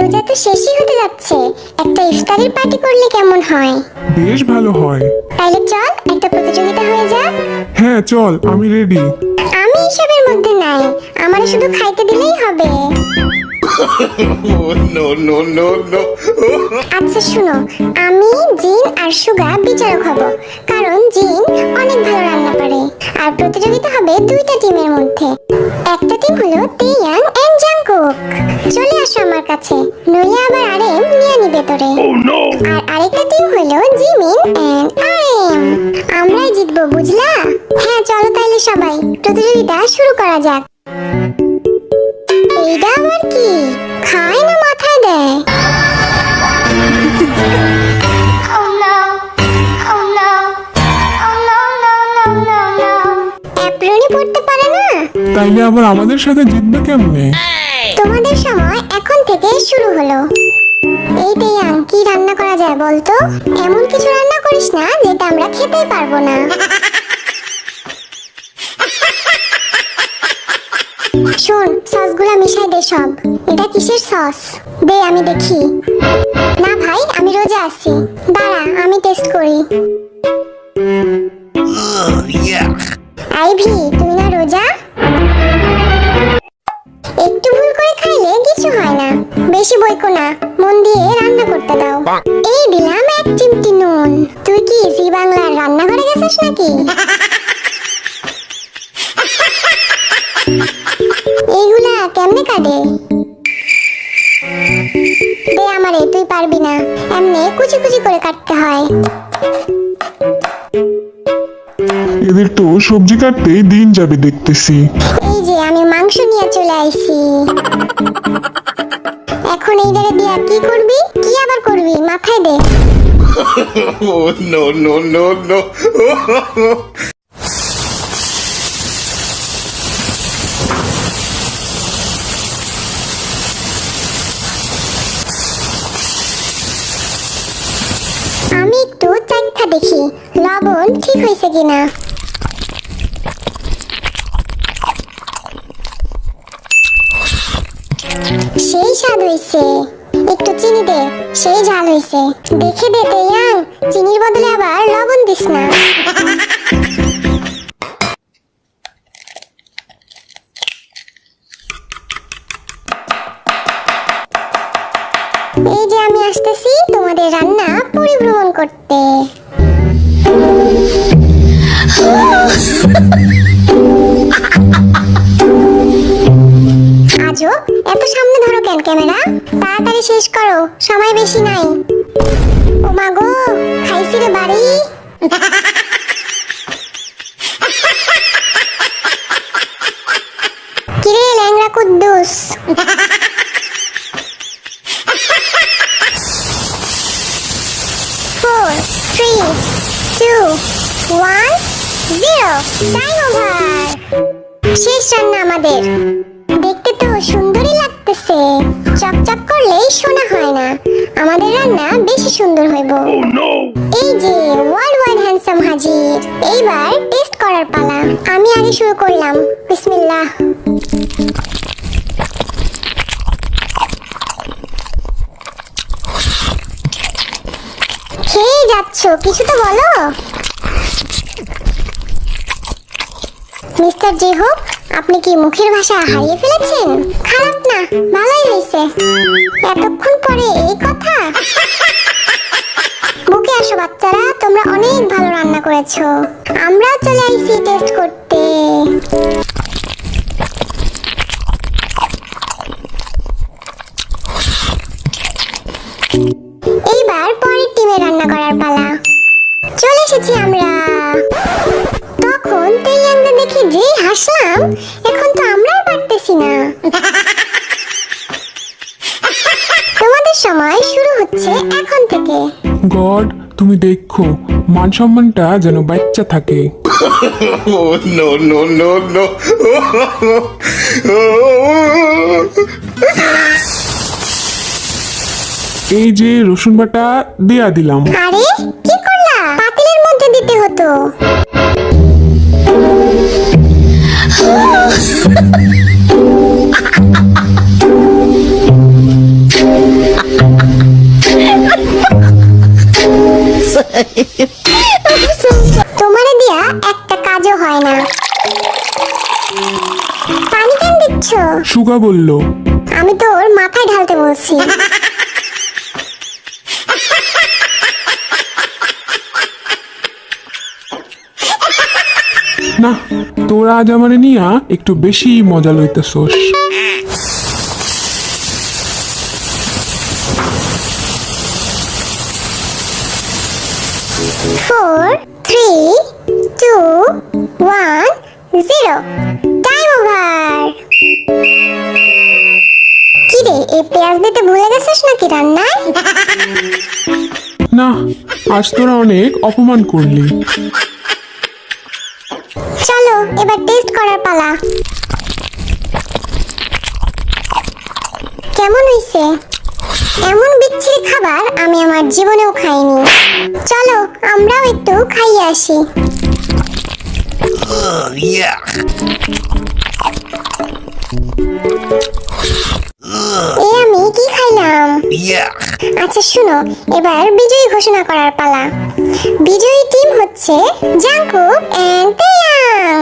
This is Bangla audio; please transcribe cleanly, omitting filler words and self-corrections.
রোজা তো শেষই হতে যাচ্ছে, একটা ইফতারের পার্টি করলে কেমন হয়? বেশ ভালো হয়। তাইলে চল একটা প্রতিযোগিতা হয়ে যাক। হ্যাঁ চল, আমি রেডি। আমি এসবের মধ্যে নাই, আমারে শুধু খাইতে দিলেই হবে। No, no, no, no. আচ্ছা শুনো, আমি জিন আর সুগা বিচারক হব, কারণ জিন অনেক ভালো রান্না পারে। আর প্রতিযোগিতা হবে দুইটা টিমের মধ্যে। একটা টিম হলো তেয়াং এন্ড জাংকুক, চলে আসো আমার কাছে, নইলে আবার আরেম নিয়ে নিবে তোরে। আর আরেকটা টিম হলো জিমিন এন্ড আরেম, আমরাই জিতবো, বুঝলা? হ্যাঁ চলো তাইলে সবাই প্রতিযোগিতা শুরু করা যাক। এইটা আবার কি? খায় না মাথায় দেয়? অ্যাপ্রনই পড়তে পারে না? তাইলে আবার আমাদের সাথে জিতবে কেমনে? তোমাদের সময় এখন থেকে শুরু হলো। এই তেয়াং, কি রান্না করা যায় বলতো? এমন কিছু রান্না করিস না যেটা আমরা খেতেই পারবো না। শোন, সসগুলা মিশাই দে সব। এটা কিসের সস? দে আমি দেখি। না ভাই, আমি রোজা আছি। দাঁড়া আমি টেস্ট করি। আইভি, তুই না রোজা? একটু ভুল করে খাইলে কিছু হয় না, বেশি বইকো না, মন দিয়ে রান্না করতে দাও। এই দিলাম এক চিমটি নুন। তুই কি জি বাংলার রান্নাঘরে গেছিস নাকি? এইগুলা কেমনে কাটে? দে আমারে, তুই পারবি না, এমনি কুচি কুচি করে কাটতে হয়। এদের তো সবজি কাটতেই দিন যাবে দেখতেছি। এই যে আমি মাংস নিয়ে চলে আইছি। এখন এইটারে দিয়া কি করবি? কি আবার করবি? মাথায় দে। Oh, no, no, no, no. আমি একটু চাইখা দেখি লবণ ঠিক হয়েছে কিনা। সেই স্বাদ হয়েছে। একটু চিনি দে, সেই ঝাল হয়েছে। দেখে দে তেয়াং, চিনির বদলে আবার লবণ দিস না। এই যে আমি আসতেছি তোমাদের রান্না পরিভ্রমণ করতে। আজও এত সামনে ধরো কেন ক্যামেরা? তাড়াতাড়ি শেষ করো, সময় বেশি নাই। ও মা গো, খাইছি রে বাড়ি। কিরে ল্যাংড়া কুদ্দুস? 4, 3, 2, 1, 0, time over. শেষ রান্না আমাদের। দেখতে তো সুন্দরই লাগতেছে, চকচক করলেই শোনা হয় না। আমাদের রান্না বেশি সুন্দর হইব। এই যে ওয়ার্ল্ড ওয়াইড হ্যান্ডসাম হাজির। এইবার টেস্ট করার পালা। আমি আগে শুরু করলাম, বিসমিল্লাহ। খেয়ে যাচ্ছ, কিছু তো বলো। মিস্টার জেহোক, আপনি কি মুখের ভাষা হারিয়ে ফেলেছেন? খারাপ না, ভালোই হয়েছে। এতক্ষণ পরে এই কথা? বুকে আসো বাচ্চারা, তোমরা অনেক ভালো রান্না করেছো। আমরাও চলে আইছি টেস্ট করতে। এইবার পরের টিমে রান্না করার পালা। চলে এসেছি আমরা। তখন তেয়াংকে দেখে যে হাসলাম, এখন তো আমরাও পারতেছি না। তোমাদের সময় শুরু হচ্ছে এখন থেকে। গড, তুমি দেখো মান সম্মানটা যেন বাচ্চা থাকে। Oh, no, no, no, no. এই যে রসুন বাটা দিয়া দিলাম। আরে কি করলা? পাতিলের মধ্যে দিতে হতো। সুগা বলল। আমি তোর মাথায় ঢালতে বলছি। না, তোরা আজ আমারে নিয়া একটু বেশি মজা লইতেছোস। 4, 3, 2, 1, 0 টাইম ওভার। কি রে, এই পেঁয়াজ দিতে ভুলে গেছিস নাকি রান্নায়? না, আজ তোরা অনেক অপমান করলি। চলো এবার টেস্ট করার পালা। কেমন হইছে? এমন বিচ্ছিরি খাবার আমি আমার জীবনেও খাইনি। চলো আমরাও একটু খাইয়ে আসি। এ আমি কি খাইলাম? আচ্ছা শুনো, এবার বিজয়ী ঘোষণা করার পালা। বিজয়ী টিম হচ্ছে জাঙ্কুক এন্ড তেয়াং।